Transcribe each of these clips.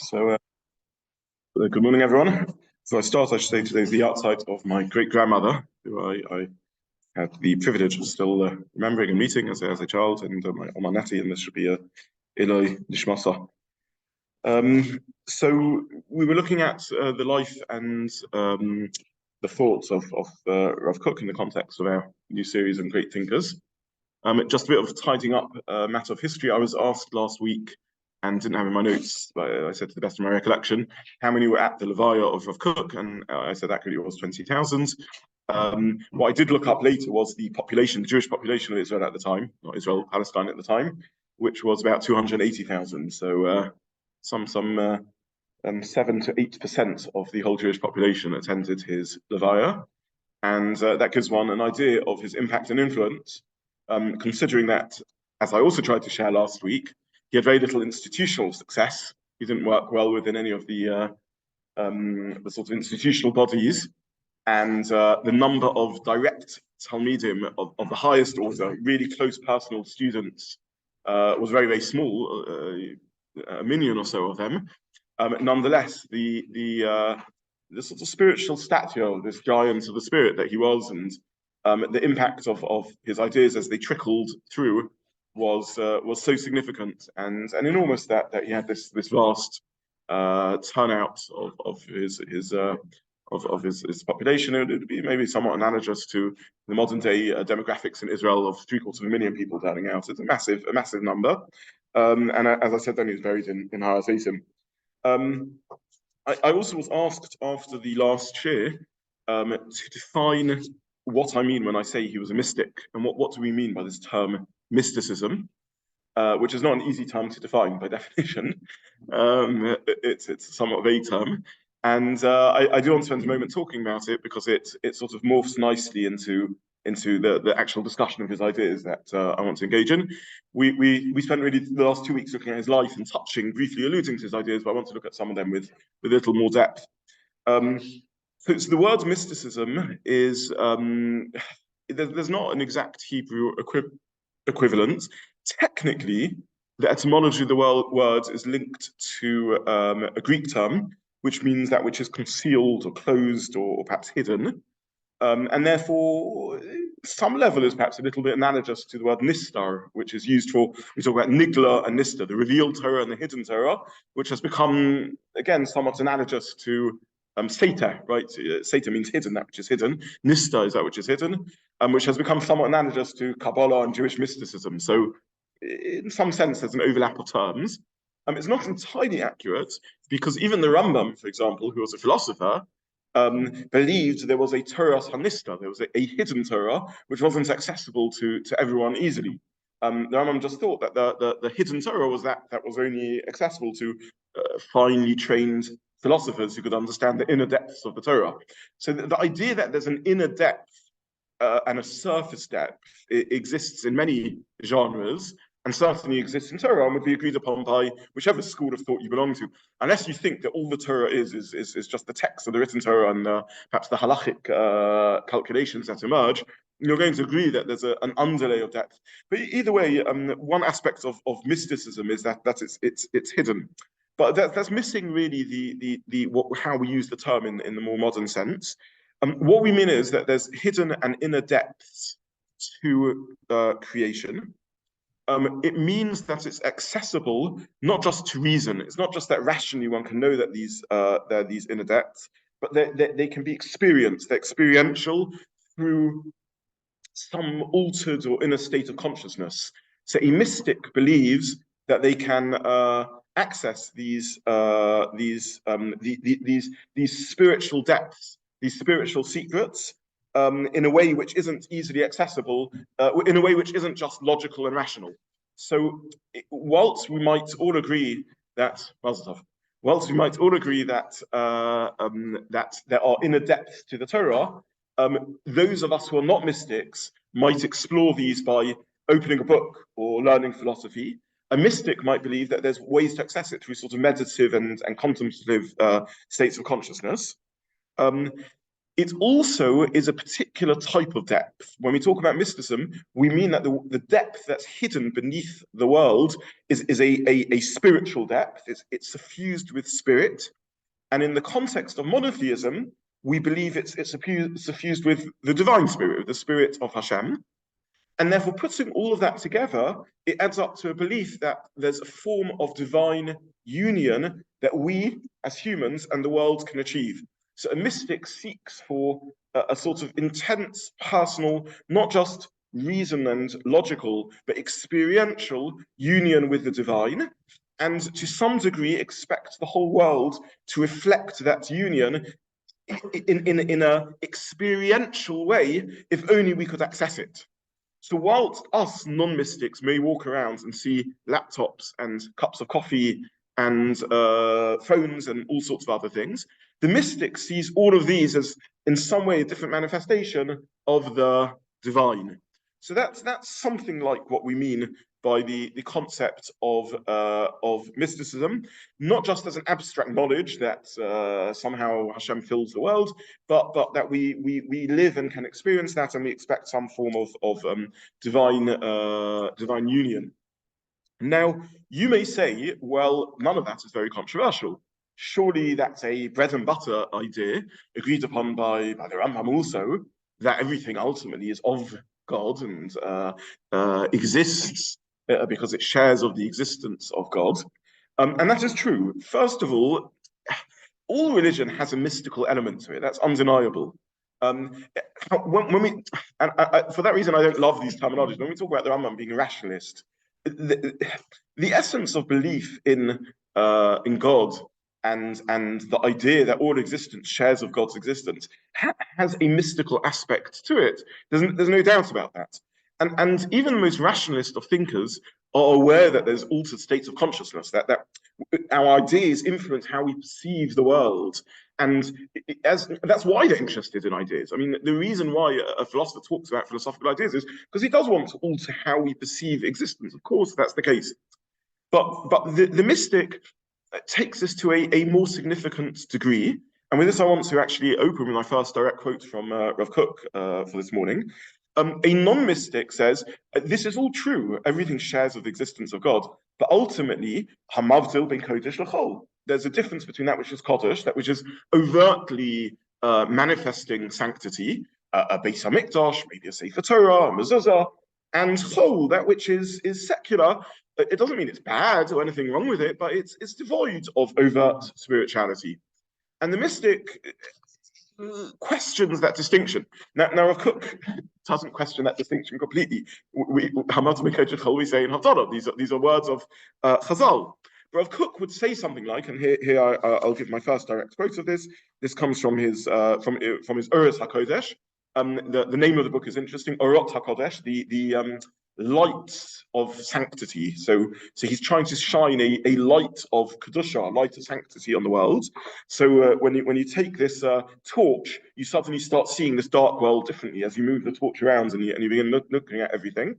Good morning, everyone. So I should say today is the Yahrzheit of my great-grandmother, who I had the privilege of still remembering and meeting as a child, and my Oma Netty, and this should be a Nishmas. So we were looking at the life and the thoughts of Rav Kook in the context of our new series on great thinkers. Just a bit of tidying up a matter of history. I was asked last week, and didn't have in my notes, but I said to the best of my recollection, how many were at the Levaya of Rav Kook, and I said accurately it was 20,000. What I did look up later was the population, the Jewish population of Israel at the time, not Israel, Palestine at the time, which was about 280,000. So some 7 to 8% of the whole Jewish population attended his Levaya, and that gives one an idea of his impact and influence, considering that, as I also tried to share last week, he had very little institutional success. He didn't work well within any of the sort of institutional bodies, and the number of direct talmidim of the highest order, really close personal students, was very, very small, a million or so of them. Nonetheless, the sort of spiritual stature of this giant of the spirit that he was, and the impact of his ideas as they trickled through was so significant and enormous that he had this vast turnout of his population. It would be maybe somewhat analogous to the modern day demographics in Israel of 750,000 people turning out. It's a massive number. And as I said, then he was buried in Yahrzheit. I also was asked after the last shir to define what I mean when I say he was a mystic, and what do we mean by this term mysticism, which is not an easy term to define by definition. It's somewhat vague term, and I do want to spend a moment talking about it because it sort of morphs nicely into the actual discussion of his ideas that I want to engage in. We spent really the last 2 weeks looking at his life and touching, briefly alluding to his ideas, but I want to look at some of them with a little more depth. So the word mysticism is, there's not an exact Hebrew equivalent. Technically, the etymology of the word is linked to a Greek term, which means that which is concealed or closed or perhaps hidden. And therefore, some level is perhaps a little bit analogous to the word nistar, which is used for, we talk about nigla and nista, the revealed Torah and the hidden Torah, which has become, again, somewhat analogous to Seta, right? Seta means hidden, that which is hidden. Nista is that which is hidden, which has become somewhat analogous to Kabbala and Jewish mysticism. So in some sense, there's an overlap of terms. It's not entirely accurate because even the Rambam, for example, who was a philosopher, believed there was a Torah Hanista, there was a hidden Torah, which wasn't accessible to everyone easily. The Rambam just thought that the hidden Torah was that was only accessible to finely trained philosophers who could understand the inner depths of the Torah. So the idea that there's an inner depth and a surface depth exists in many genres, and certainly exists in Torah, and would be agreed upon by whichever school of thought you belong to, unless you think that all the Torah is just the text of the written Torah and perhaps the halachic calculations that emerge. You're going to agree that there's an underlay of depth. But either way, one aspect of mysticism is that it's hidden. But that's missing really how we use the term in the more modern sense. What we mean is that there's hidden and inner depths to creation. It means that it's accessible not just to reason. It's not just that rationally one can know that there are these inner depths, but they can be experienced. They're experiential through some altered or inner state of consciousness. So a mystic believes that they can access these spiritual depths, these spiritual secrets, in a way which isn't easily accessible, in a way which isn't just logical and rational. So, whilst we might all agree that that there are inner depths to the Torah, those of us who are not mystics might explore these by opening a book or learning philosophy. A mystic might believe that there's ways to access it through sort of meditative and contemplative states of consciousness. it also is a particular type of depth. When we talk about mysticism, we mean that the depth that's hidden beneath the world is a spiritual depth. It's suffused with spirit. And in the context of monotheism, we believe it's suffused with the divine spirit, the spirit of Hashem. And therefore, putting all of that together, it adds up to a belief that there's a form of divine union that we as humans and the world can achieve. So a mystic seeks for a sort of intense, personal, not just reason and logical, but experiential union with the divine, and to some degree expects the whole world to reflect that union in an experiential way, if only we could access it. So whilst us non-mystics may walk around and see laptops and cups of coffee and phones and all sorts of other things, the mystic sees all of these as in some way a different manifestation of the divine. So that's something like what we mean by the concept of mysticism, not just as an abstract knowledge that somehow Hashem fills the world, but that we live and can experience that, and we expect some form of divine union. Now, you may say, well, none of that is very controversial. Surely that's a bread and butter idea agreed upon by the Rambam also, that everything ultimately is of God and exists because it shares of the existence of God. And that is true. First of all religion has a mystical element to it. That's undeniable. When we, and for that reason, I don't love these terminologies. When we talk about the Rambam being a rationalist, the essence of belief in God and the idea that all existence shares of God's existence has a mystical aspect to it. There's no doubt about that. And even the most rationalist of thinkers are aware that there's altered states of consciousness, that our ideas influence how we perceive the world. And that's why they're interested in ideas. I mean, the reason why a philosopher talks about philosophical ideas is because he does want to alter how we perceive existence. Of course, that's the case. But the mystic takes this to a more significant degree. And with this, I want to actually open with my first direct quote from Rav Kook for this morning. A non-mystic says, this is all true, everything shares of the existence of God, but ultimately, hamavdil ben kodesh l'chol. There's a difference between that which is kodesh, that which is overtly manifesting sanctity, a Beis HaMikdash, maybe a Sefer Torah, a mezuzah, and chol, that which is secular. It doesn't mean it's bad or anything wrong with it, but it's devoid of overt spirituality. And the mystic questions that distinction. Now Rav Kook doesn't question that distinction completely. We say in Haftarah, these are words of Chazal. But Rav Kook would say something like, and here I'll give my first direct quote of this. This comes from his Uras HaKodesh. The name of the book is interesting. Orot HaKodesh, the light of sanctity. So he's trying to shine a light of kedusha, light of sanctity on the world. So when you take this torch, you suddenly start seeing this dark world differently as you move the torch around and you begin looking at everything.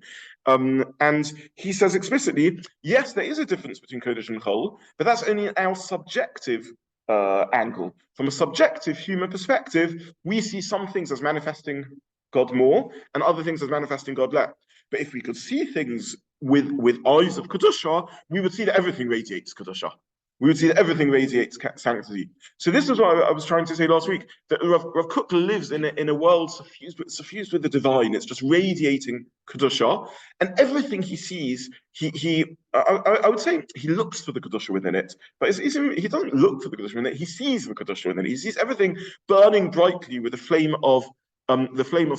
And he says explicitly, yes, there is a difference between kodesh and chol, but that's only our subjective angle. From a subjective human perspective, we see some things as manifesting God more and other things as manifesting God less. But if we could see things with eyes of kedusha, we would see that everything radiates kedusha. We would see that everything radiates sanctity. So this is what I was trying to say last week, that Rav Kook lives in a world suffused with the divine. It's just radiating kedusha, and everything he sees, I would say he looks for the kedusha within it, but he doesn't look for the kedusha within it. He sees the kedusha within it. He sees everything burning brightly with the flame of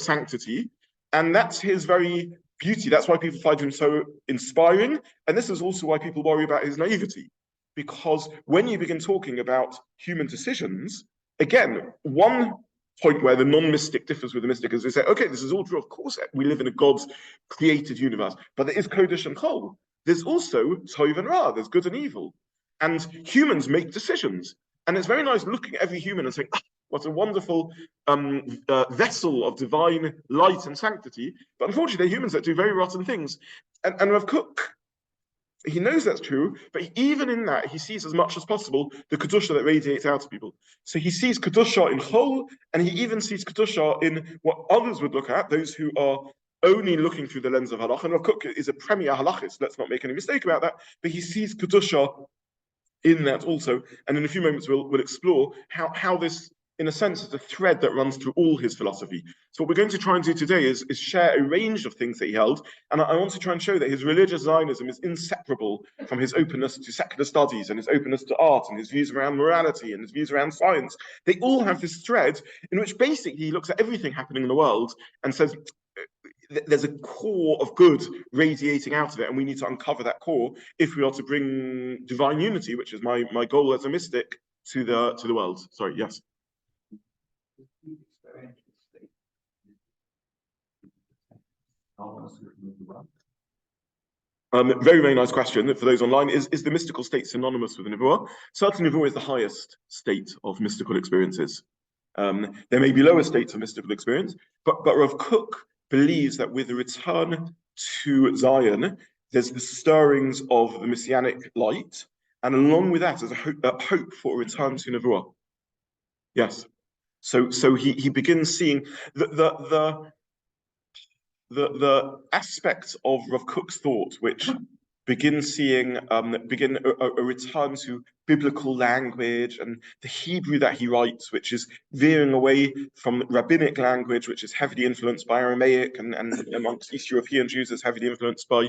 sanctity, and that's his very beauty. That's why people find him so inspiring, and this is also why people worry about his naivety. Because when you begin talking about human decisions, again, one point where the non-mystic differs with the mystic is they say, okay, this is all true. Of course, we live in a God's created universe, but there is kodesh and chol. There's also tov and ra. There's good and evil, and humans make decisions. And it's very nice looking at every human and saying, what a wonderful vessel of divine light and sanctity. But unfortunately, they're humans that do very rotten things. And Rav Kook He knows that's true, but even in that, he sees as much as possible the Kedusha that radiates out of people. So he sees Kedusha in whole, and he even sees Kedusha in what others would look at, those who are only looking through the lens of halach. And Rav Kook is a premier halachist, let's not make any mistake about that, but he sees Kedusha in that also. And in a few moments, we'll explore how this, in a sense, is a thread that runs through all his philosophy. So what we're going to try and do today is share a range of things that he held. And I want to try and show that his religious Zionism is inseparable from his openness to secular studies and his openness to art and his views around morality and his views around science. They all have this thread in which basically he looks at everything happening in the world and says, there's a core of good radiating out of it, and we need to uncover that core if we are to bring divine unity, which is my goal as a mystic, to the world. Sorry, yes. Very, very nice question for those online. Is the mystical state synonymous with the Nevuah? Certainly, Nevuah is the highest state of mystical experiences. There may be lower states of mystical experience, but Rav Kook believes that with the return to Zion, there's the stirrings of the messianic light, and along with that is a hope for a return to Nevuah. Yes. So he begins seeing the aspects of Rav Kook's thought which begin seeing a return to biblical language and the Hebrew that he writes, which is veering away from rabbinic language, which is heavily influenced by Aramaic, and amongst East European Jews is heavily influenced by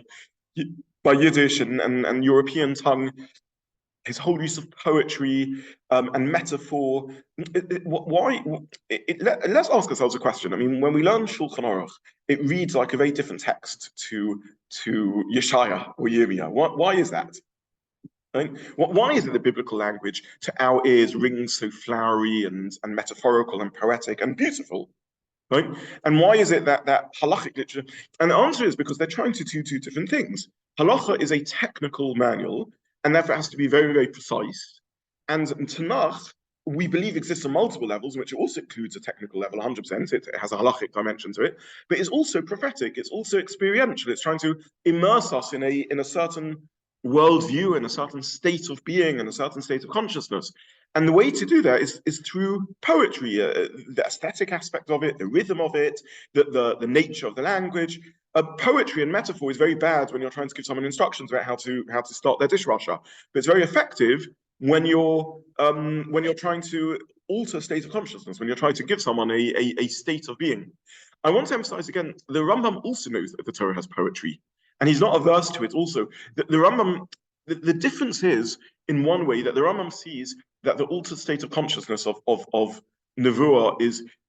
Yiddish and European tongue. His whole use of poetry and metaphor. Let's ask ourselves a question. I mean, when we learn Shulchan Aruch, it reads like a very different text to Yeshaya or Yirmiyah. Why is that? Right? Why is it the biblical language to our ears rings so flowery and metaphorical and poetic and beautiful? Right? And why is it that halachic literature? And the answer is because they're trying to do two different things. Halacha is a technical manual, and therefore it has to be very, very precise. And Tanakh, we believe, exists on multiple levels, which also includes a technical level, 100%. It has a halachic dimension to it, but it's also prophetic. It's also experiential. It's trying to immerse us in a certain worldview, in a certain state of being, in a certain state of consciousness. And the way to do that is through poetry, the aesthetic aspect of it, the rhythm of it, the nature of the language. Poetry and metaphor is very bad when you're trying to give someone instructions about how to start their dishwasher, but it's very effective when you're trying to alter a state of consciousness, when you're trying to give someone a state of being. I want to emphasize again, the Rambam also knows that the Torah has poetry, and he's not averse to it also. The Rambam, the difference is, in one way, that the Rambam sees that the altered state of consciousness of Nevuah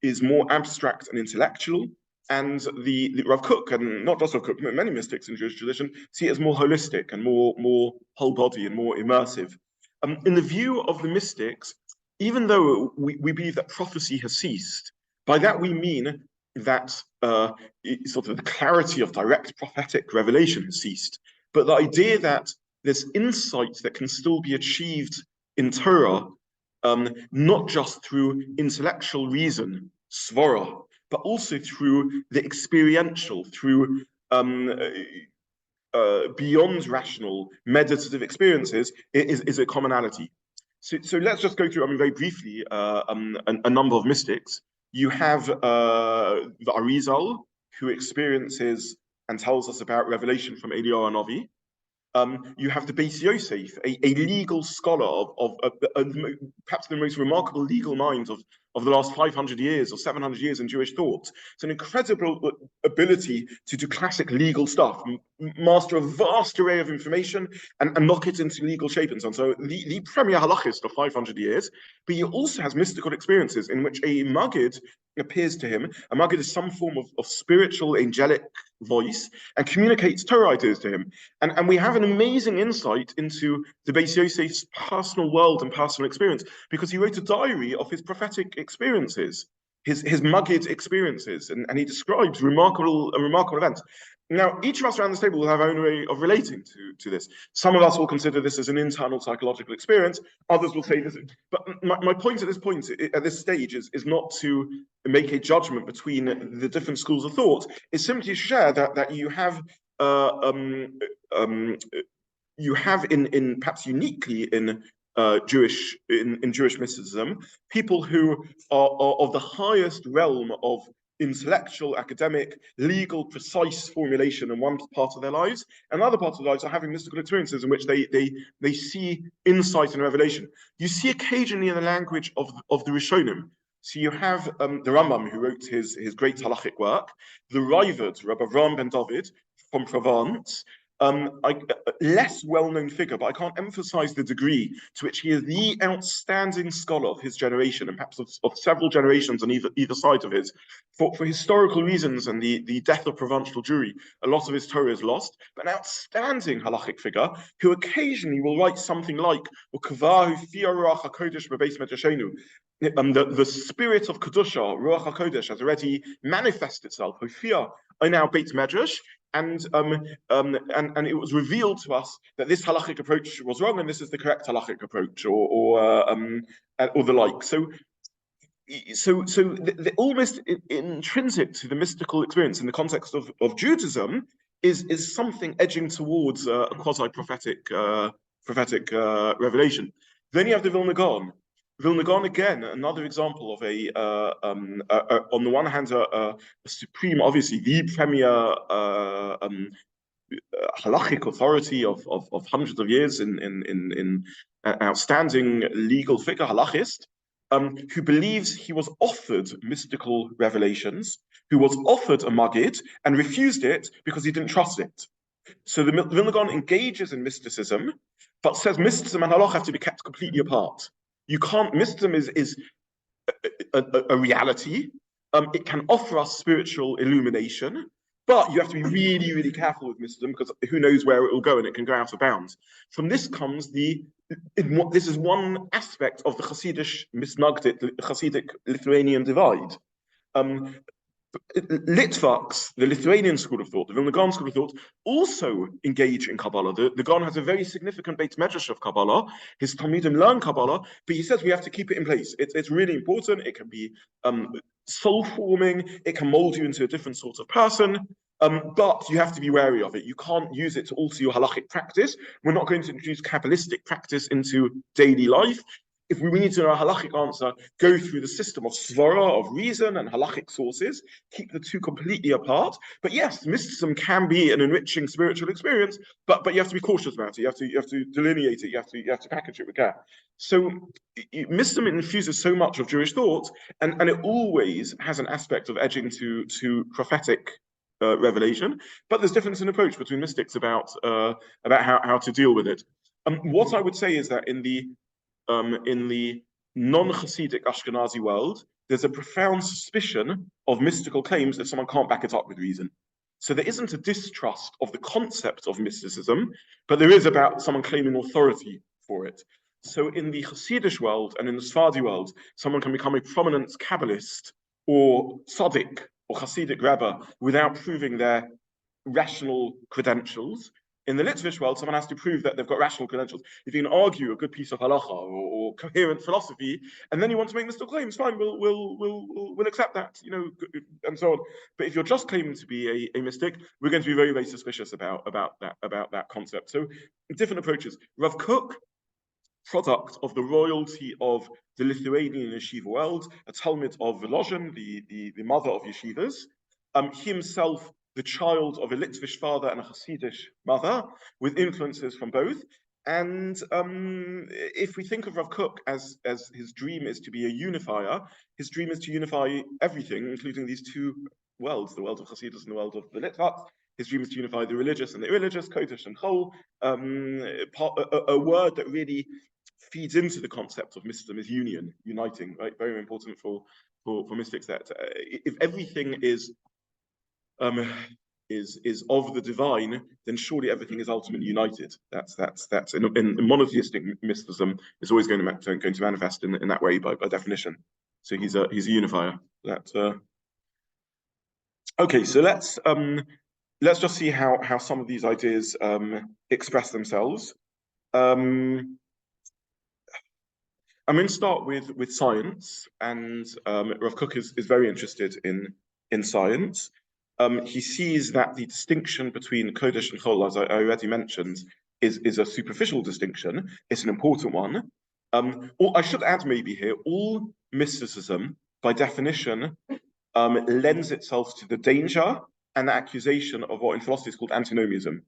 is more abstract and intellectual, and the Rav Kook, and not just Rav Kook, many mystics in Jewish tradition, see it as more holistic and more whole body and more immersive. In the view of the mystics, even though we believe that prophecy has ceased, by that we mean that sort of the clarity of direct prophetic revelation has ceased. But the idea that there's insight that can still be achieved in Torah, not just through intellectual reason, svara, but also through the experiential, through beyond rational meditative experiences, is a commonality. So let's just go through, I mean, very briefly, a number of mystics. You have the Arizal, who experiences and tells us about revelation from Eliyahu Hanavi. You have the Beis Yosef, a legal scholar of perhaps the most remarkable legal minds of the last 500 years or 700 years in Jewish thought. It's an incredible ability to do classic legal stuff, master a vast array of information and knock it into legal shape and so on. So the premier halachist of 500 years, but he also has mystical experiences in which a Maggid appears to him. A Maggid is some form of spiritual, angelic voice and communicates Torah ideas to him. And we have an amazing insight into the Beis Yosef's personal world and personal experience, because he wrote a diary of his prophetic experiences, his Maggid experiences, and he describes remarkable events. Now, each of us around this table will have our own way of relating to this. Some of us will consider this as an internal psychological experience. Others will say this. But my point at this stage is not to make a judgment between the different schools of thought. It's simply to share that you have you have in perhaps uniquely in Jewish mysticism, people who are of the highest realm of intellectual, academic, legal, precise formulation in one part of their lives, and other parts of their lives are having mystical experiences in which they see insight and revelation. You see occasionally in the language of the Rishonim. So you have the Rambam, who wrote his great halachic work, the Raavad, Rabbi Avraham ben David from Provence, less well-known figure, but I can't emphasize the degree to which he is the outstanding scholar of his generation, and perhaps of several generations on either side of his. For historical reasons and the death of provincial Jewry, a lot of his Torah is lost, but an outstanding halachic figure who occasionally will write something like, the spirit of Kedusha, Ruach HaKodesh, has already manifested itself. Hofia, I now Beit Medrash, and it was revealed to us that this halachic approach was wrong, and this is the correct halachic approach, or the like. So the almost intrinsic to the mystical experience in the context of Judaism is something edging towards a quasi-prophetic revelation. Then you have the Vilna Gaon. Vilna Gaon, again, another example of on the one hand, a supreme, obviously the premier halachic authority of hundreds of years in outstanding legal figure, halachist, who believes he was offered mystical revelations, who was offered a Maggid and refused it because he didn't trust it. So the Vilna Gaon engages in mysticism, but says mysticism and halach have to be kept completely apart. You can't, mysticism is a reality. It can offer us spiritual illumination, but you have to be really, really careful with mysticism because who knows where it will go, and it can go out of bounds. From this comes this is one aspect of the Hasidic misnagdit, the Hasidic Lithuanian divide. Litvaks, the Lithuanian school of thought, the Vilna Gaon school of thought, also engage in Kabbala. The Gaon has a very significant Beit Medrash of Kabbala. His Talmidim learn Kabbala, but he says we have to keep it in place. It's really important. It can be soul-forming. It can mold you into a different sort of person. But you have to be wary of it. You can't use it to alter your halachic practice. We're not going to introduce Kabbalistic practice into daily life. If we need to know a halachic answer, go through the system of svara, of reason, and halachic sources, keep the two completely apart. But yes, mysticism can be an enriching spiritual experience, but you have to be cautious about it. You have to delineate it. You have to package it with care. So mysticism infuses so much of Jewish thought, and it always has an aspect of edging to prophetic revelation. But there's difference in approach between mystics about how to deal with it. What I would say is that in the non-Hasidic Ashkenazi world, there's a profound suspicion of mystical claims if someone can't back it up with reason. So there isn't a distrust of the concept of mysticism, but there is about someone claiming authority for it. So in the Hasidic world and in the Sephardi world, someone can become a prominent Kabbalist or Tzaddik or Hasidic Rebbe without proving their rational credentials. In the Litvish world, someone has to prove that they've got rational credentials. If you can argue a good piece of halacha or coherent philosophy, and then you want to make mystical claims, fine, we'll accept that, and so on. But if you're just claiming to be a mystic, we're going to be very, very suspicious about that concept. So different approaches. Rav Kook, product of the royalty of the Lithuanian yeshiva world, a Talmud of Volozhin, the mother of yeshivas, himself the child of a Litvish father and a Hasidic mother, with influences from both. And if we think of Rav Kook as his dream is to be a unifier, his dream is to unify everything, including these two worlds, the world of Hasidus and the world of the Litvaks. His dream is to unify the religious and the irreligious, Kodesh and Chol. A word that really feeds into the concept of mysticism is union, uniting, right? Very important for mystics that if everything is of the divine, then surely everything is ultimately united. That's in monotheistic mysticism is always going to manifest in that way by definition. So he's a unifier. Okay, so let's just see how some of these ideas express themselves. I'm going to start with science, and Rav Kook is very interested in science. He sees that the distinction between Kodesh and Chol, as I already mentioned, is a superficial distinction. It's an important one. Or I should add maybe here, all mysticism, by definition, lends itself to the danger and the accusation of what in philosophy is called antinomianism,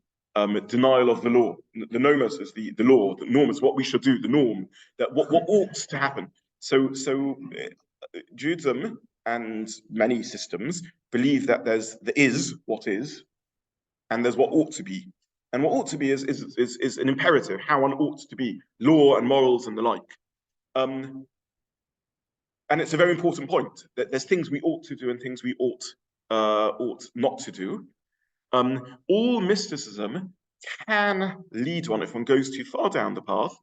denial of the law. The nomos is the law, the norm is what we should do, the norm, that what ought to happen. So Judaism and many systems believe that there is what is, and there's what ought to be. And what ought to be is an imperative, how one ought to be, law and morals and the like. And it's a very important point that there's things we ought to do and things we ought not to do. All mysticism can lead one, if one goes too far down the path,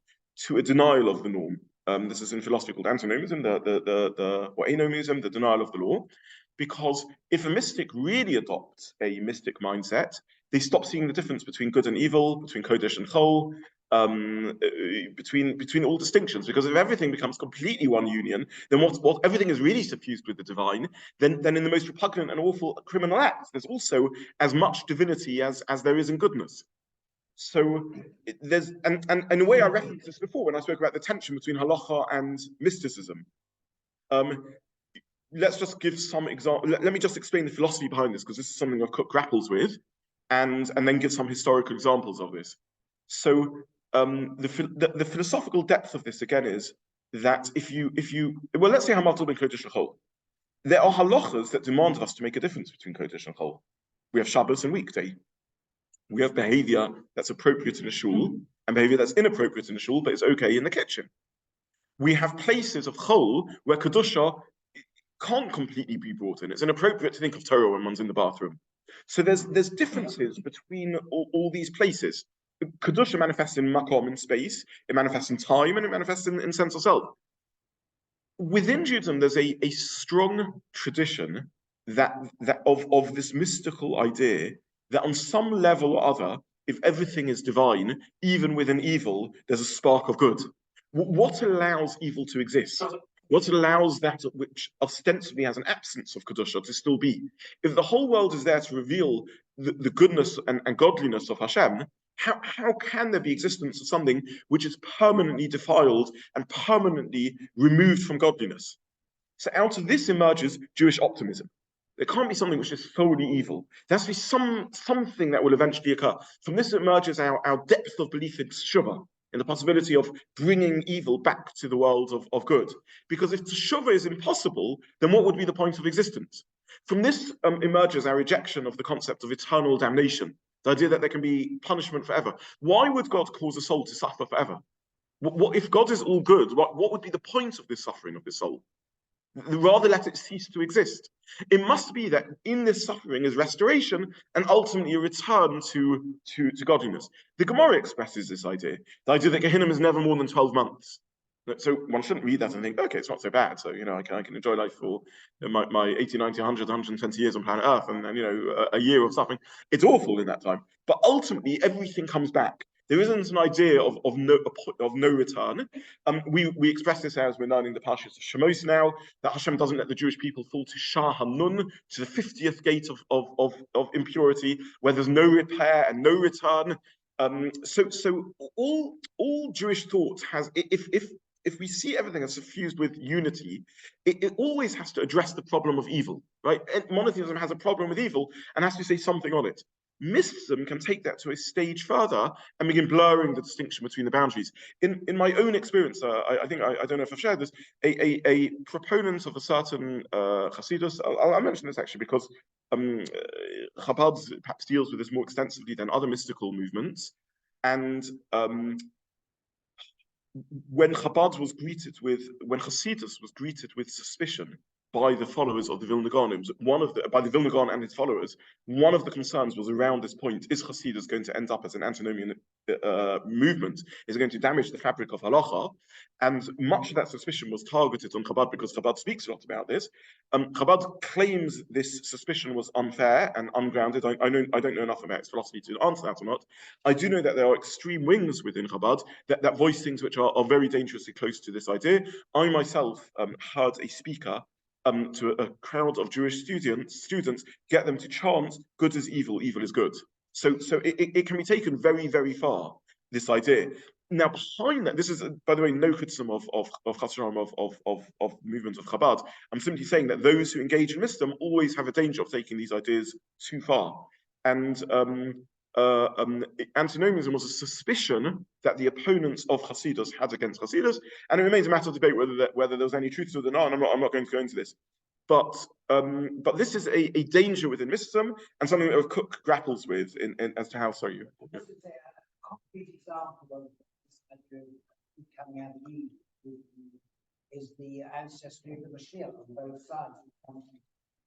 to a denial of the norm. This is in philosophy called antinomianism, or anomianism, the denial of the law. Because if a mystic really adopts a mystic mindset, they stop seeing the difference between good and evil, between Kodesh and Chol, between all distinctions. Because if everything becomes completely one union, then what everything is really suffused with the divine, then in the most repugnant and awful criminal acts, there's also as much divinity as there is in goodness. So there's, and in a way I referenced this before when I spoke about the tension between halacha and mysticism. Let's just give some example. Let me just explain the philosophy behind this, because this is something Rav Kook grapples with, and then give some historical examples of this. So the philosophical depth of this again is that if you well, let's say Hamatul ben Kodesh Chol, there are halachas that demand us to make a difference between Kodesh and Chol. We have Shabbos and weekday. We have behavior that's appropriate in a shul and behavior that's inappropriate in a shul, but it's okay in the kitchen. We have places of Chol where Kedusha can't completely be brought in. It's inappropriate to think of Torah when one's in the bathroom. So there's differences between all these places. Kedusha manifests in makom, in space, it manifests in time, and it manifests in sense of self. Within Judaism, there's a strong tradition that of this mystical idea that on some level or other, if everything is divine, even within evil, there's a spark of good. What allows evil to exist? What allows that which ostensibly has an absence of Kedusha to still be? If the whole world is there to reveal the goodness and godliness of Hashem, how can there be existence of something which is permanently defiled and permanently removed from godliness? So out of this emerges Jewish optimism. There can't be something which is solely evil. There has to be something that will eventually occur. From this emerges our depth of belief in Teshuvah, in the possibility of bringing evil back to the world of good. Because if Teshuvah is impossible, then what would be the point of existence? From this emerges our rejection of the concept of eternal damnation, the idea that there can be punishment forever. Why would God cause a soul to suffer forever? What if God is all good, what would be the point of this suffering of the soul? Rather let it cease to exist. It must be that in this suffering is restoration and ultimately a return to godliness. The Gemara expresses this idea, the idea that Gehinnom is never more than 12 months. So one shouldn't read that and think, okay, it's not so bad. So, I can enjoy life for my 80, 90, 100, 120 years on planet Earth and a year of suffering. It's awful in that time. But ultimately, everything comes back. There isn't an idea of no return. We express this as we're learning the Parshas of Shemos now, that Hashem doesn't let the Jewish people fall to Shah Hanun, to the 50th gate of impurity, where there's no repair and no return. So all Jewish thought has, if we see everything as suffused with unity, it always has to address the problem of evil, right? Monotheism has a problem with evil and has to say something on it. Mysticism can take that to a stage further and begin blurring the distinction between the boundaries. In my own experience, I think I don't know if I've shared this. A proponent of a certain Hasidus, I'll mention this actually because Chabad perhaps deals with this more extensively than other mystical movements, and when Hasidus was greeted with suspicion by the followers of the Vilna Gaon, by the Vilna Gaon and its followers, one of the concerns was around this point: is Hasidus going to end up as an antinomian movement? Is it going to damage the fabric of halacha? And much of that suspicion was targeted on Chabad because Chabad speaks a lot about this. Chabad claims this suspicion was unfair and ungrounded. I don't know enough about its philosophy to answer that or not. I do know that there are extreme wings within Chabad that voice things which are very dangerously close to this idea. I myself heard a speaker to a crowd of Jewish students, get them to chant, good is evil, evil is good. So it can be taken very, very far. this idea. Now, behind that, this is, by the way, no criticism of movements of Chabad. I'm simply saying that those who engage in Mishnah always have a danger of taking these ideas too far. And antinomianism was a suspicion that the opponents of Hasidus had against Hasidus, and it remains a matter of debate whether there was any truth to it or not. And I'm not going to go into this. But this is a danger within mysticism and something that Rav Kook grapples with in as to how. Sorry, you. A concrete example of this coming out of Eve is the ancestry of the Mashiach on both sides.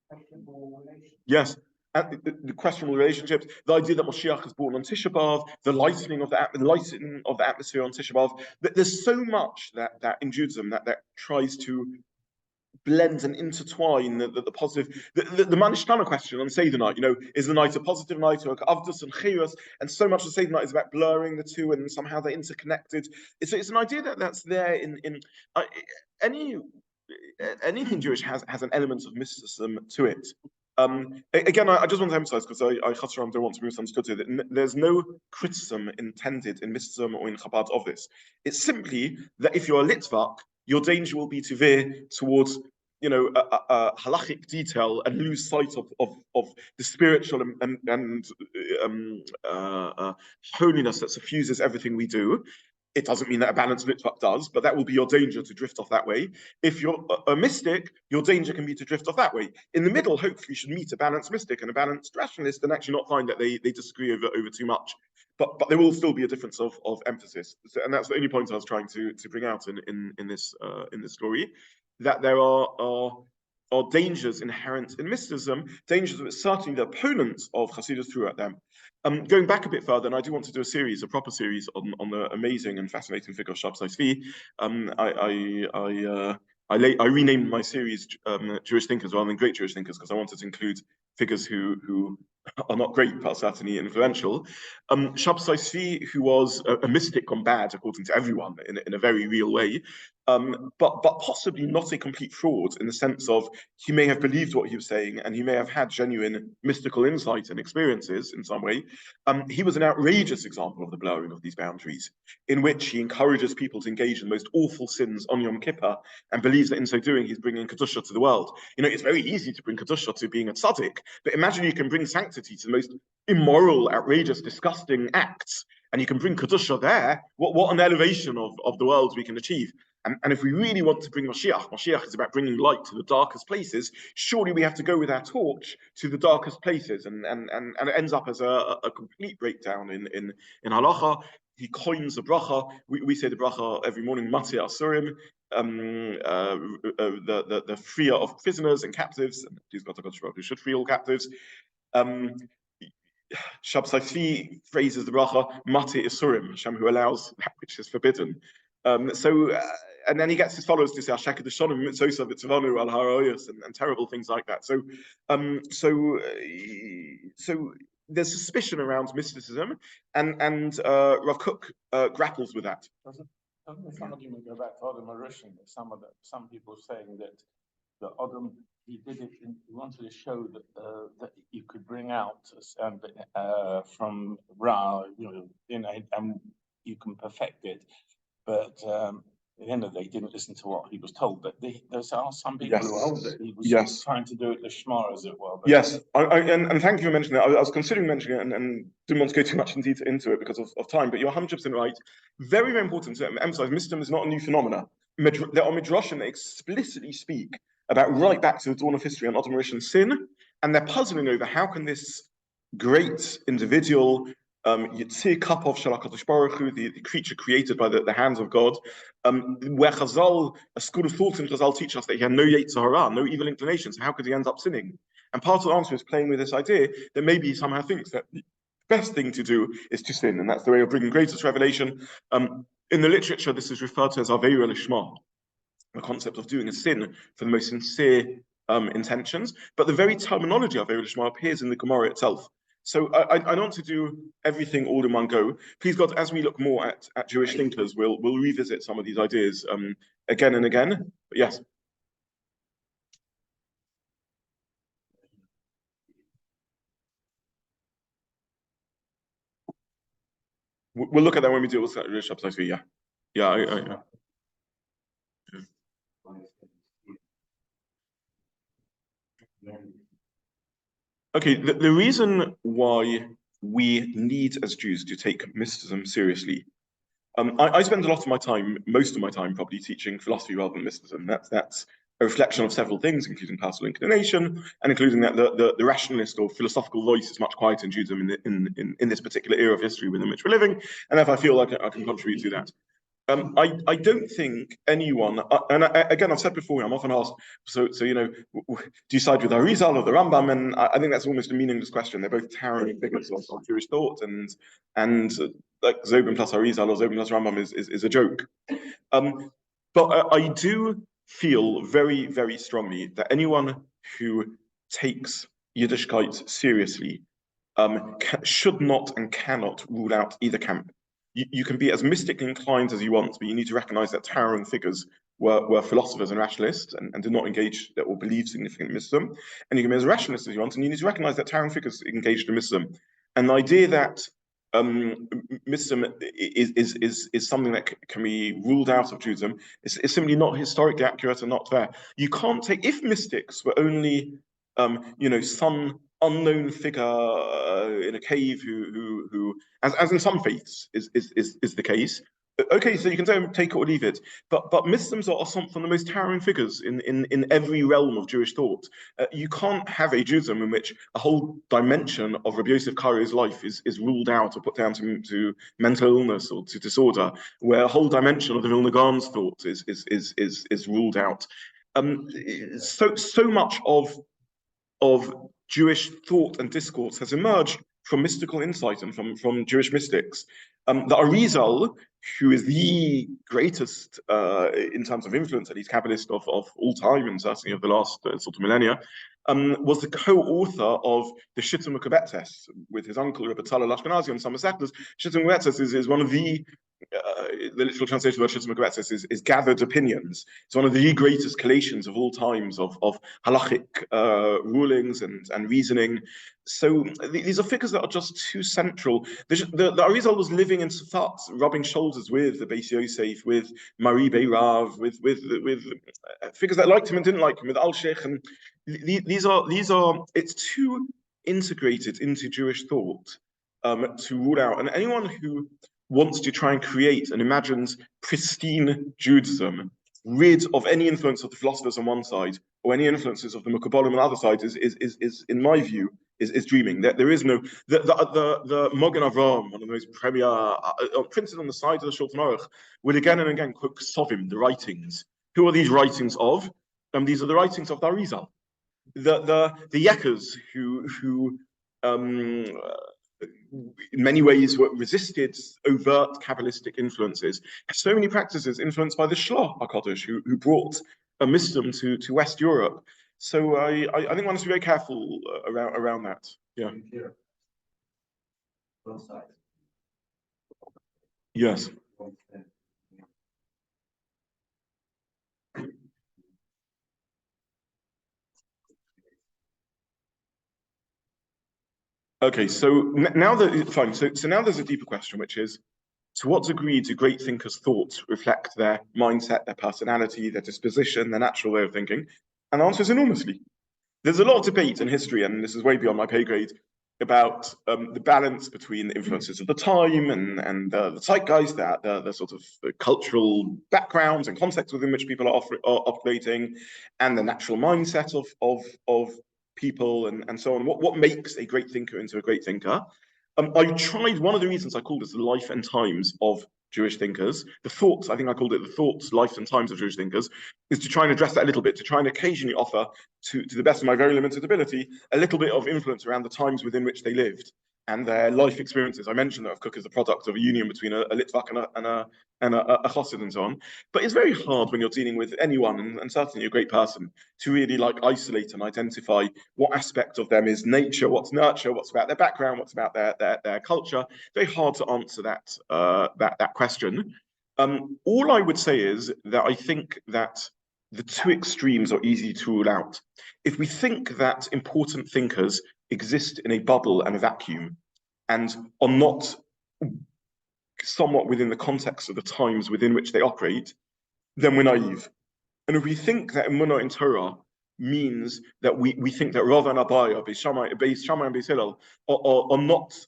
Questionable relations. Yes. The questionable relationships, the idea that Mashiach is born on Tisha B'Av, the lightening of the atmosphere on Tisha B'Av. There's so much that in Judaism that tries to blend and intertwine the positive. The Manishtana question on Seder night, is the night a positive night or Avdus and Chiyus? And so much of Seder night is about blurring the two, and somehow they're interconnected. It's an idea that's there in anything Jewish has an element of mysticism to it. Again, I just want to emphasize, because I don't want to be misunderstood here, that there's no criticism intended in mysticism or in Chabad of this. It's simply that if you're a Litvak, your danger will be to veer towards halachic detail and lose sight of the spiritual and holiness that suffuses everything we do. It doesn't mean that a balanced Litvak does, but that will be your danger to drift off that way. If you're a mystic, your danger can be to drift off that way. In the middle, hopefully, you should meet a balanced mystic and a balanced rationalist and actually not find that they disagree over too much. But there will still be a difference of emphasis. And that's the only point I was trying to bring out in this story, that there are dangers inherent in mysticism, dangers that certainly the opponents of Hasidus threw at them. Going back a bit further, and I do want to do a proper series on the amazing and fascinating figure of Shabbos Tzvi. I renamed my series Jewish Thinkers rather than Great Jewish Thinkers, because I wanted to include figures who are not great but certainly influential. Shabbos Tzvi, who was a mystic gone bad, according to everyone, in a very real way, but possibly not a complete fraud, in the sense of he may have believed what he was saying and he may have had genuine mystical insight and experiences in some way. He was an outrageous example of the blurring of these boundaries, in which he encourages people to engage in the most awful sins on Yom Kippur and believes that in so doing he's bringing Kedusha to the world. It's very easy to bring Kedusha to being a tzaddik, but imagine you can bring sanctity to the most immoral, outrageous, disgusting acts, and you can bring Kedusha there. What an elevation of the world we can achieve. And if we really want to bring Mashiach is about bringing light to the darkest places, surely we have to go with our torch to the darkest places. And it ends up as a complete breakdown in halacha. He coins a bracha. We say the bracha every morning, Matei Asurim, the freer of prisoners and captives. And please God, who should free all captives. Shabbos Tzvi phrases the bracha, Matei Asurim, Hashem who allows that which is forbidden. And then he gets his followers to say Ashaka Deshonim Mitzosa Vitzvanu Al Haroyos and terrible things like that. So there's suspicion around mysticism, and Rav Kook grapples with that. Doesn't this argument go back to Adam Arishan? Some people saying that the Adam, he did it. He wanted to show that you could bring out from Ra, and you can perfect it, but at the end of the day, he didn't listen to what he was told. But there are some people who hold that he was trying to do it lishma, as it were. Yes, and thank you for mentioning that. I was considering mentioning it and didn't want to go too much into it because of time, but you're 100% right. Very, very important to emphasize, mysticism is not a new phenomenon. There are midrashim that explicitly speak about right back to the dawn of history on Adam Arishan's sin, and they're puzzling over how can this great individual, Yitzir Kapov Shel HaKadosh Baruch Hu, the creature created by the hands of God, where Chazal, a school of thought in Chazal teach us that he had no Yetzer Hara, no evil inclinations. How could he end up sinning? And part of the answer is playing with this idea that maybe he somehow thinks that the best thing to do is to sin, and that's the way of bringing greatest revelation. In the literature, this is referred to as Aveira Lishma, the concept of doing a sin for the most sincere intentions. But the very terminology of Aveira Lishma appears in the Gemara itself. So I don't want to do everything all in one go. Please God, as we look more at Jewish thinkers, we'll revisit some of these ideas again and again. But yes. we'll look at that when we deal with Shabtai. Yeah, yeah. Okay, the reason why we need as Jews to take mysticism seriously. I spend a lot of my time, most of my time, probably teaching philosophy rather than mysticism. That's a reflection of several things, including personal inclination, and including that the rationalist or philosophical voice is much quieter in Judaism in this particular era of history within which we're living, and if I feel like I can contribute to that. I don't think anyone, again, I've said before, I'm often asked, so do you side with Arizal or the Rambam? And I think that's almost a meaningless question. They're both towering figures of Jewish thought, and like Zobin plus Arizal or Zobin plus Rambam is a joke. But I do feel very, very strongly that anyone who takes Yiddishkeit seriously should not and cannot rule out either camp. You can be as mystically inclined as you want, but you need to recognize that towering figures were philosophers and rationalists and did not engage or believe significant mysticism. And you can be as rationalist as you want, and you need to recognize that towering figures engaged in mysticism. And the idea that mysticism is something that can be ruled out of Judaism is simply not historically accurate and not fair. You can't take, if mystics were only some unknown figure in a cave who as in some faiths is the case. Okay, so you can take it or leave it, but mysticisms are some from the most towering figures in every realm of Jewish thought. You can't have a Judaism in which a whole dimension of Rabbi Yosef Karo's life is ruled out or put down to mental illness or to disorder, where a whole dimension of the Vilna Gaon's thought is ruled out. So much of Jewish thought and discourse has emerged from mystical insight and from Jewish mystics. The Arizal, who is the greatest in terms of influence, at least Kabbalist of all time, and certainly of the last sort of millennia, was the co-author of the Shittim Mekubetzes with his uncle Rebbe Tzalel Ashkenazi on some Masechtas. Shittim Mekubetzes is one of the literal translation of Shittim Mekubetzes is gathered opinions. It's one of the greatest collations of all times of halachic rulings and reasoning. So these are figures that are just too central. The Arizal was living in Safat, rubbing shoulders with the Beis Yosef, with Mari Beirav, with figures that liked him and didn't like him, with Al-Sheikh, and these are it's too integrated into Jewish thought to rule out. And anyone who wants to try and create an imagined pristine Judaism, rid of any influence of the philosophers on one side or any influences of the Mekubalim on the other side, is in my view, is dreaming. There is no the Mogen Avram, one of the most premier printed on the side of the Shulchan Aruch, would again and again quote Ksovim, the writings. Who are these writings of? These are the writings of the Arizal, the Yekers who in many ways resisted overt Kabbalistic influences. So many practices influenced by the Shloh HaKadosh, who brought a mysticism to West Europe. So I think one has to be very careful around that. Yeah. Yes. Okay, so now that fine, so now there's a deeper question, which is, to what degree do great thinkers' thoughts reflect their mindset, their personality, their disposition, their natural way of thinking? And the answer is enormously. There's a lot of debate in history, and this is way beyond my pay grade, about the balance between the influences of the time and the zeitgeist, the sort of cultural backgrounds and contexts within which people are operating, and the natural mindset of people and so on. What makes a great thinker into a great thinker? I tried, one of the reasons I called it the life and times of Jewish thinkers, the thoughts, I think I called it the thoughts, life and times of Jewish thinkers, is to try and address that a little bit, to try and occasionally offer, to the best of my very limited ability, a little bit of influence around the times within which they lived and their life experiences. I mentioned that Rav Kook is the product of a union between a Litvak and a Chassid and so on. But it's very hard when you're dealing with anyone, and certainly a great person, to really isolate and identify what aspect of them is nature, what's nurture, what's about their background, what's about their culture. Very hard to answer that question. All I would say is that I think that the two extremes are easy to rule out. If we think that important thinkers exist in a bubble and a vacuum and are not somewhat within the context of the times within which they operate, then we're naive. And if we think that emunah in Torah means that we think that Rav and Abaye, Beis Shammai and Beis Hillel are not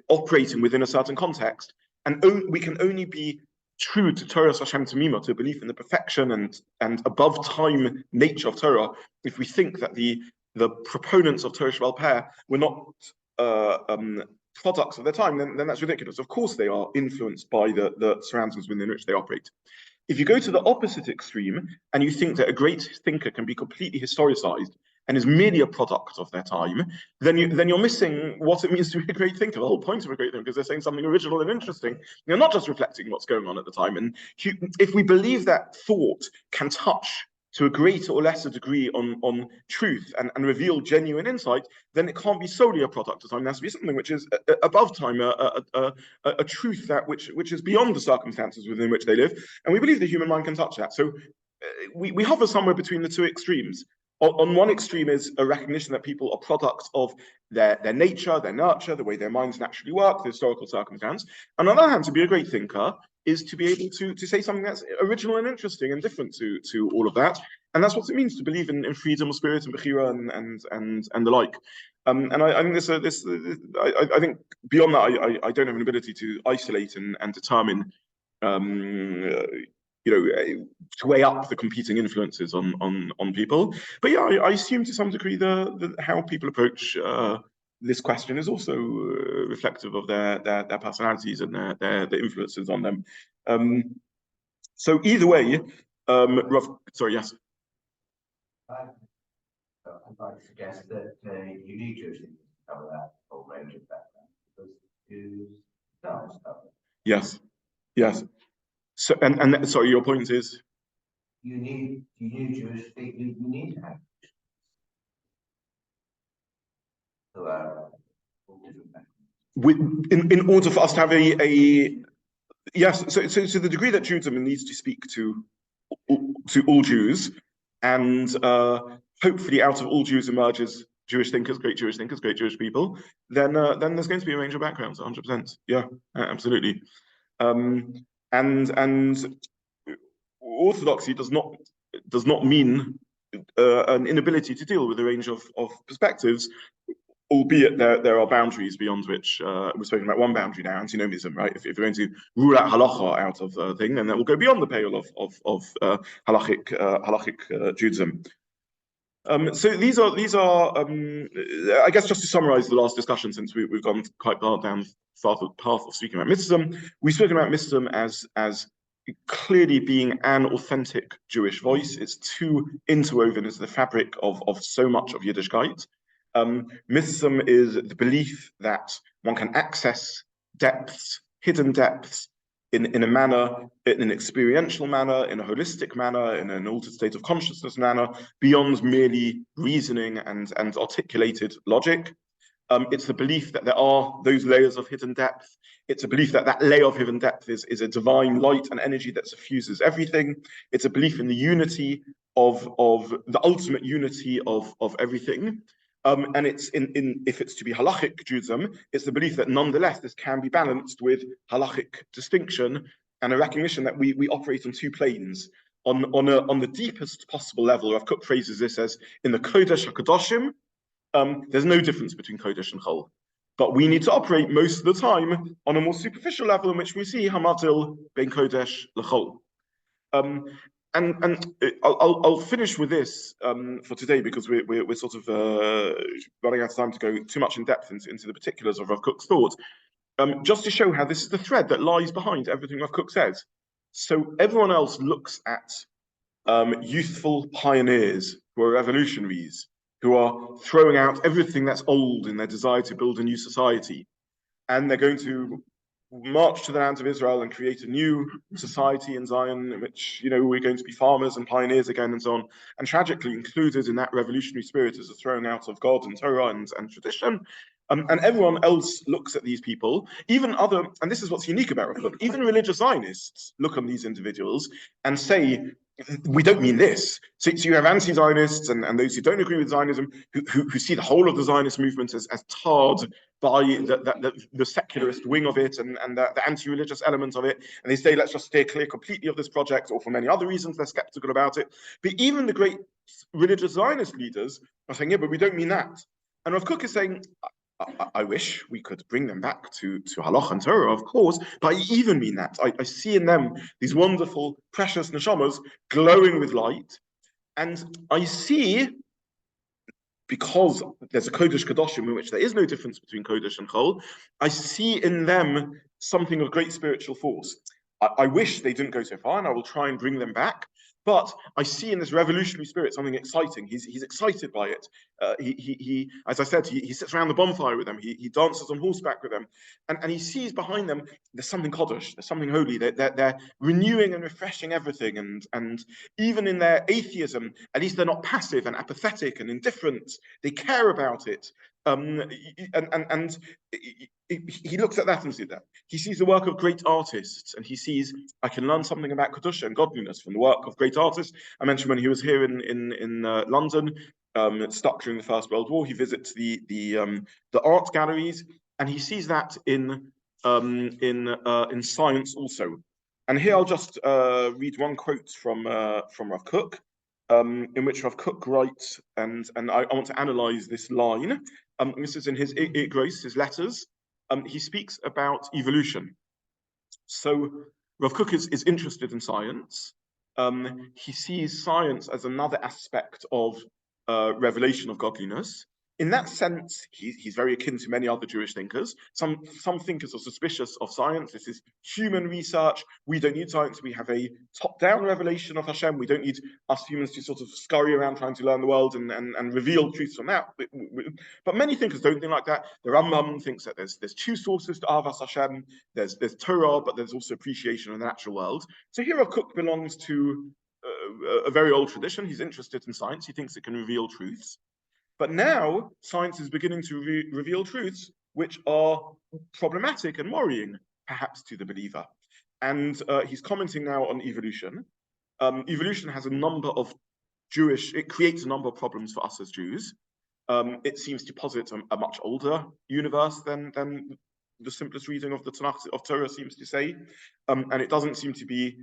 operating within a certain context, and we can only be true to Torah Hashem Tamima, to belief in the perfection and above time nature of Torah, if we think that the proponents of Torah Sheba'al Peh were not products of their time, then that's ridiculous. Of course they are influenced by the surroundings within which they operate. If you go to the opposite extreme and you think that a great thinker can be completely historicized and is merely a product of their time, then you're missing what it means to be a great thinker. The whole point of a great thinker, because they're saying something original and interesting. You're not just reflecting what's going on at the time. And if we believe that thought can touch to a greater or lesser degree on truth and reveal genuine insight, then it can't be solely a product of time. There has to be something which is above time, a truth that which is beyond the circumstances within which they live. And we believe the human mind can touch that. So we hover somewhere between the two extremes. On one extreme is a recognition that people are products of their nature, their nurture, the way their minds naturally work, the historical circumstance. And on the other hand, to be a great thinker is to be able to say something that's original and interesting and different to all of that. And that's what it means to believe in freedom of spirit and bechira and the like. And I think I think beyond that, I don't have an ability to isolate and determine to weigh up the competing influences on people. But yeah, I assume to some degree the how people approach this question is also reflective of their personalities and their influences on them. So either way, sorry, yes. I'd like to suggest that you need Jews to cover that whole range of background, because Jews don't cover it. Yes, yes. So and sorry, your point is you need Jewish people. You need to have who are all different backgrounds. In order for us to have a yes. So the degree that Judaism needs to speak to all Jews, and hopefully out of all Jews emerges Jewish thinkers, great Jewish thinkers, great Jewish people. Then there's going to be a range of backgrounds, 100%. Yeah, absolutely. And Orthodoxy does not mean an inability to deal with a range of perspectives, albeit there are boundaries beyond which we're speaking about one boundary now, antinomianism, right? If you're going to rule out halacha out of a thing, then that will go beyond the pale of halachic Judaism. So these are I guess, just to summarize the last discussion, since we've gone quite far down the path of speaking about Mitzvah, we've spoken about Mitzvah as clearly being an authentic Jewish voice. It's too interwoven into the fabric of so much of Yiddishkeit. Mitzvah is the belief that one can access depths, hidden depths, in a manner, in an experiential manner, in a holistic manner, in an altered state of consciousness manner, beyond merely reasoning and articulated logic. It's the belief that there are those layers of hidden depth. It's a belief that layer of hidden depth is a divine light and energy that suffuses everything. It's a belief in the unity of the ultimate unity of everything. And it's if it's to be halachic Judaism, it's the belief that nonetheless this can be balanced with halachic distinction and a recognition that we operate on two planes. On the deepest possible level, Rav Kook phrases this as in the Kodesh HaKadoshim, there's no difference between Kodesh and Chol. But we need to operate most of the time on a more superficial level in which we see Hamatil Ben Kodesh L'Chol. And I'll finish with this for today, because we're sort of running out of time to go too much in depth into the particulars of Rav Kook's thought, just to show how this is the thread that lies behind everything Rav Kook says. So everyone else looks at youthful pioneers who are revolutionaries, who are throwing out everything that's old in their desire to build a new society, and they're going to march to the land of Israel and create a new society in Zion, in which we're going to be farmers and pioneers again, and so on. And tragically included in that revolutionary spirit is the throwing out of God and Torah and tradition. And everyone else looks at these people, even and this is what's unique about Rav Kook, even religious Zionists look on these individuals and say, we don't mean this. So you have anti-Zionists and those who don't agree with Zionism, who see the whole of the Zionist movement as tarred by the secularist wing of it and the anti-religious element of it. And they say, let's just stay clear completely of this project, or for many other reasons, they're skeptical about it. But even the great religious Zionist leaders are saying, yeah, but we don't mean that. And Rav Kook is saying, I wish we could bring them back to Halach and Torah, of course, but I even mean that. I see in them these wonderful, precious neshamas glowing with light. And I see, because there's a Kodesh Kadoshim in which there is no difference between Kodesh and Chol, I see in them something of great spiritual force. I wish they didn't go so far, and I will try and bring them back. But I see in this revolutionary spirit something exciting. He's excited by it. He as I said, he sits around the bonfire with them. He dances on horseback with them, and he sees behind them there's something Kodesh, there's something holy. They're renewing and refreshing everything, and even in their atheism, at least they're not passive and apathetic and indifferent. They care about it. And he looks at that and sees that. He sees the work of great artists, and he sees, I can learn something about Kedusha and godliness from the work of great artists. I mentioned when he was here in London, stuck during the First World War, he visits the art galleries, and he sees that in science also. And here I'll just read one quote from Rav Kook, in which Rav Kook writes, and I want to analyze this line. This is in his Igros, his letters. He speaks about evolution. So Rav Kook is interested in science. He sees science as another aspect of revelation of godliness. In that sense, he's very akin to many other Jewish thinkers. Some thinkers are suspicious of science. This is human research. We don't need science. We have a top-down revelation of Hashem. We don't need us humans to sort of scurry around trying to learn the world and reveal truths from that. But many thinkers don't think like that. The Rambam thinks that there's two sources to Avas Hashem. There's Torah, but there's also appreciation of the natural world. So here Rav Kook belongs to a very old tradition. He's interested in science. He thinks it can reveal truths. But now science is beginning to reveal truths which are problematic and worrying, perhaps, to the believer. And he's commenting now on evolution. Evolution has a number of it creates a number of problems for us as Jews. It seems to posit a much older universe than the simplest reading of the Tanakh of Torah seems to say. And it doesn't seem to be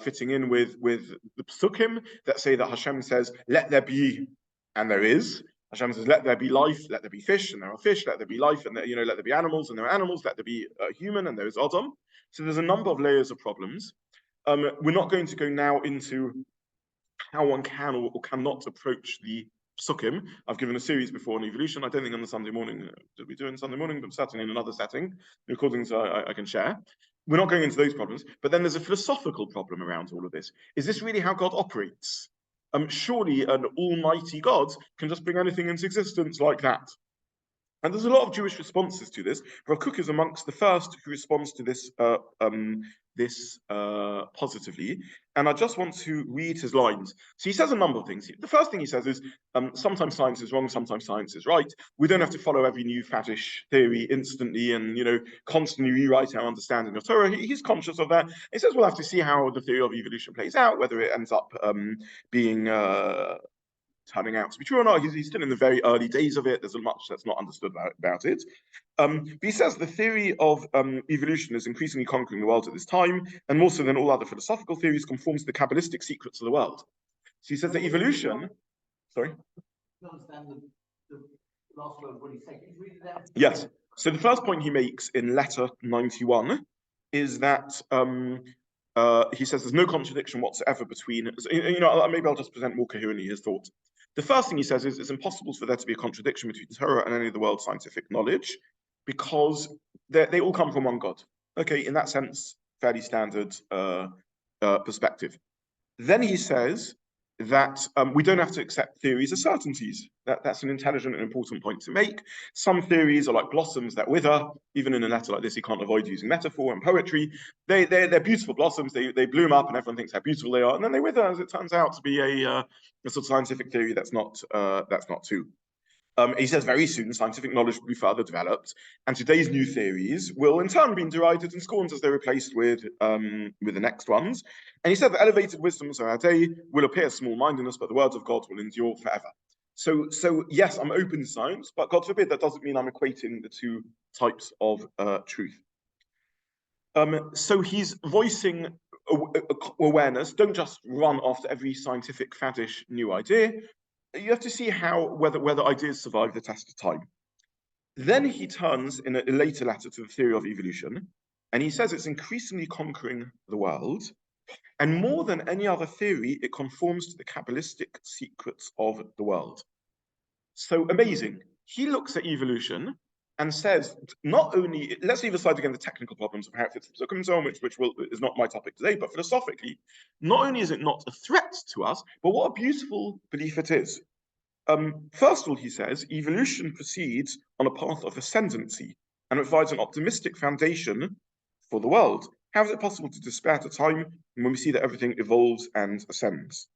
fitting in with the psukim that say that Hashem says, let there be, and there is. Hashem says, let there be life, let there be fish, and there are fish, let there be life, and let there be animals, and there are animals, let there be a human, and there is Adam. So there's a number of layers of problems. We're not going to go now into how one can or cannot approach the psukim. I've given a series before on evolution. I don't think on the Sunday morning, did we do it on Sunday morning, but certainly in another setting, the recordings I can share. We're not going into those problems, but then there's a philosophical problem around all of this. Is this really how God operates? Surely an almighty God can just bring anything into existence like that. And there's a lot of Jewish responses to this. Rav Kook is amongst the first who responds to this positively. And I just want to read his lines. So he says a number of things. The first thing he says is, sometimes science is wrong, sometimes science is right. We don't have to follow every new faddish theory instantly and, constantly rewrite our understanding of Torah. He's conscious of that. He says we'll have to see how the theory of evolution plays out, whether it ends up being turning out to be true or not. He's still in the very early days of it. There's much that's not understood about it. But he says the theory of evolution is increasingly conquering the world at this time, and more so than all other philosophical theories, conforms to the Kabbalistic secrets of the world. So he says that evolution. Sorry? You understand the last word, what he said. Can you read it out? Yes. So the first point he makes in letter 91 is that he says there's no contradiction whatsoever between, maybe I'll just present more coherently his thoughts. The first thing he says is it's impossible for there to be a contradiction between Torah and any of the world's scientific knowledge because they all come from one God. Okay, in that sense, fairly standard perspective. Then he says that we don't have to accept theories as certainties. That's an intelligent and important point to make. Some theories are like blossoms that wither. Even in a letter like this, he can't avoid using metaphor and poetry. They're beautiful blossoms. They bloom up, and everyone thinks how beautiful they are, and then they wither, as it turns out to be a sort of scientific theory that's not true. He says very soon scientific knowledge will be further developed, and today's new theories will in turn be derided and scorned as they're replaced with the next ones. And he said that elevated wisdoms of our day will appear small-mindedness, but the words of God will endure forever. So yes, I'm open to science, but God forbid that doesn't mean I'm equating the two types of truth. So he's voicing awareness. Don't just run after every scientific faddish new idea. You have to see whether ideas survive the test of time. Then he turns in a later letter to the theory of evolution, and he says it's increasingly conquering the world, and more than any other theory, it conforms to the Kabbalistic secrets of the world. So amazing. He looks at evolution and says, not only, let's leave aside again the technical problems of how it fits into circumcision, which is not my topic today, but philosophically, not only is it not a threat to us, but what a beautiful belief it is. First of all, he says, evolution proceeds on a path of ascendancy and it provides an optimistic foundation for the world. How is it possible to despair at a time when we see that everything evolves and ascends?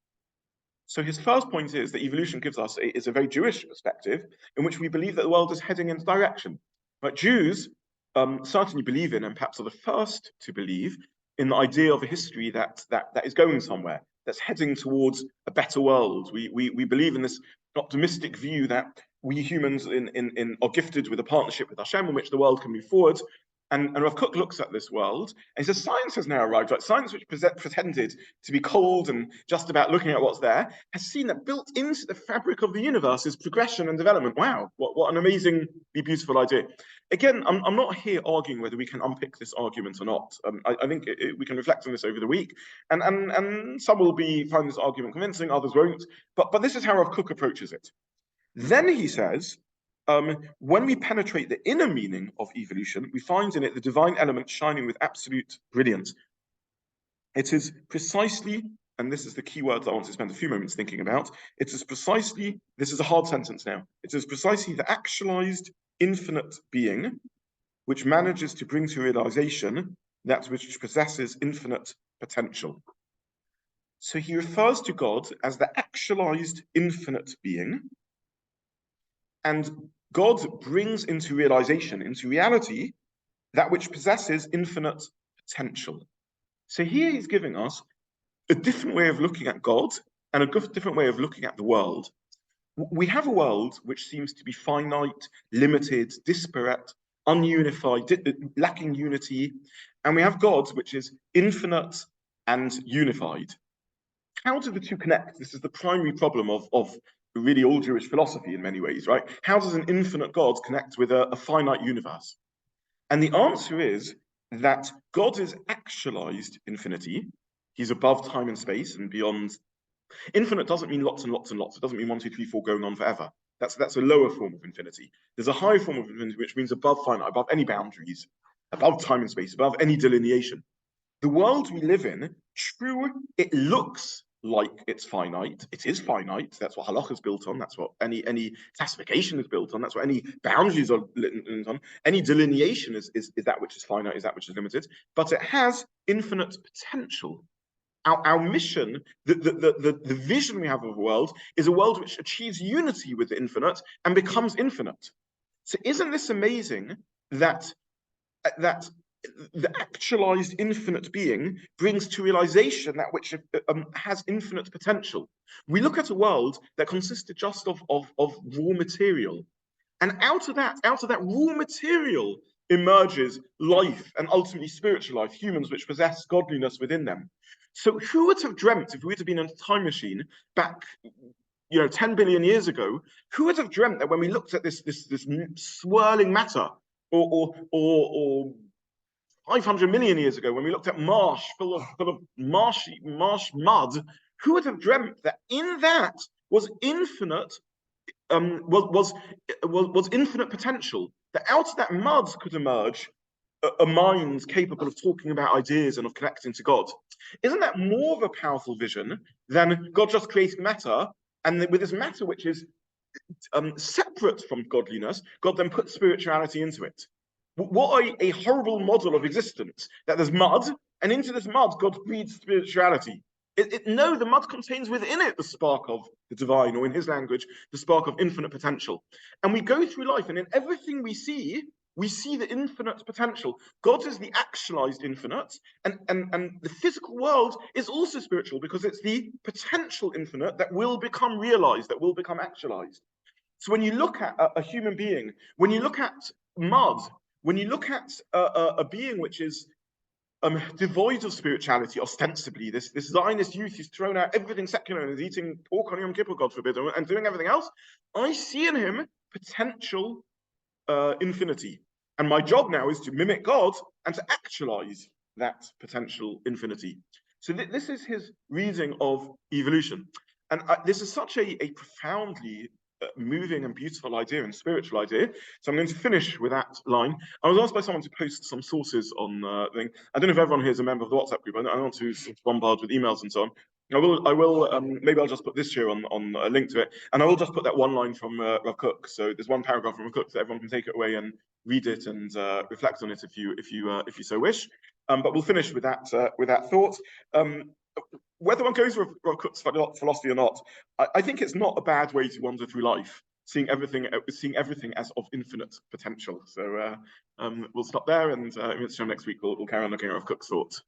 So his first point is that evolution gives us is a very Jewish perspective in which we believe that the world is heading in a direction. But Jews certainly believe in, and perhaps are the first to believe, in the idea of a history that is going somewhere, that's heading towards a better world. We believe in this optimistic view that we humans are gifted with a partnership with Hashem in which the world can move forward. And Rav Kook looks at this world and he says, science has now arrived, right? Science, which pretended to be cold and just about looking at what's there, has seen that built into the fabric of the universe is progression and development. Wow, what an amazingly beautiful idea. Again, I'm not here arguing whether we can unpick this argument or not. I think we can reflect on this over the week, and some will find this argument convincing, others won't. But this is how Rav Kook approaches it. Then he says, when we penetrate the inner meaning of evolution, we find in it the divine element shining with absolute brilliance. It is precisely, and this is the key word that I want to spend a few moments thinking about, it is precisely, this is a hard sentence now, it is precisely the actualized infinite being which manages to bring to realization that which possesses infinite potential. So he refers to God as the actualized infinite being, and God brings into realization, into reality, that which possesses infinite potential. So here he's giving us a different way of looking at God and a different way of looking at the world. We have a world which seems to be finite, limited, disparate, ununified, lacking unity, and we have God which is infinite and unified. How do the two connect? This is the primary problem of really all Jewish philosophy in many ways, right? How does an infinite God connect with a finite universe? And the answer is that God is actualized infinity. He's above time and space and beyond. Infinite doesn't mean lots and lots and lots. It doesn't mean 1, 2, 3, 4 going on forever. That's a lower form of infinity. There's a higher form of infinity, which means above finite, above any boundaries, above time and space, above any delineation. The world we live in, true, it looks like it's finite. It is finite. That's what halacha is built on. That's what any classification is built on. That's what any boundaries are built on. Any delineation is that which is finite, is that which is limited. But it has infinite potential. Our mission, the vision we have of the world, is a world which achieves unity with the infinite and becomes infinite. So isn't this amazing that the actualized infinite being brings to realization that which has infinite potential? We look at a world that consisted just of raw material, and out of that raw material emerges life and ultimately spiritual life, humans which possess godliness within them. So who would have dreamt, if we would have been in a time machine back 10 billion years ago, who would have dreamt that when we looked at this swirling matter, or 500 million years ago, when we looked at marsh full of marsh mud, who would have dreamt that in that was infinite was infinite potential, that out of that mud could emerge a mind capable of talking about ideas and of connecting to God? Isn't that more of a powerful vision than God just creating matter, and with this matter which is separate from godliness, God then puts spirituality into it? What a horrible model of existence, that there's mud, and into this mud God breathes spirituality. No, the mud contains within it the spark of the divine, or in his language, the spark of infinite potential. And we go through life, and in everything we see the infinite potential. God is the actualized infinite, and the physical world is also spiritual because it's the potential infinite that will become realized, that will become actualized. So when you look at a human being, when you look at mud, when you look at a being which is devoid of spirituality, ostensibly, this Zionist youth who's thrown out everything secular and is eating pork on Yom Kippur, God forbid, and doing everything else, I see in him potential infinity. And my job now is to mimic God and to actualize that potential infinity. So this is his reading of evolution. And this is such a profoundly moving and beautiful idea and spiritual idea. So I'm going to finish with that line. I was asked by someone to post some sources on thing. I don't know if everyone here is a member of the WhatsApp group. I don't want to bombard with emails and so on. I will. Maybe I'll just put this here on a link to it, and I will just put that one line from Rav Kook. So there's one paragraph from Rav Kook that everyone can take it away and read it and reflect on it if you so wish. But we'll finish with that thought. Whether one goes with Rav Kook's philosophy or not, I think it's not a bad way to wander through life, seeing everything as of infinite potential. So we'll stop there, and next week we'll carry on looking at Rav Kook's thoughts.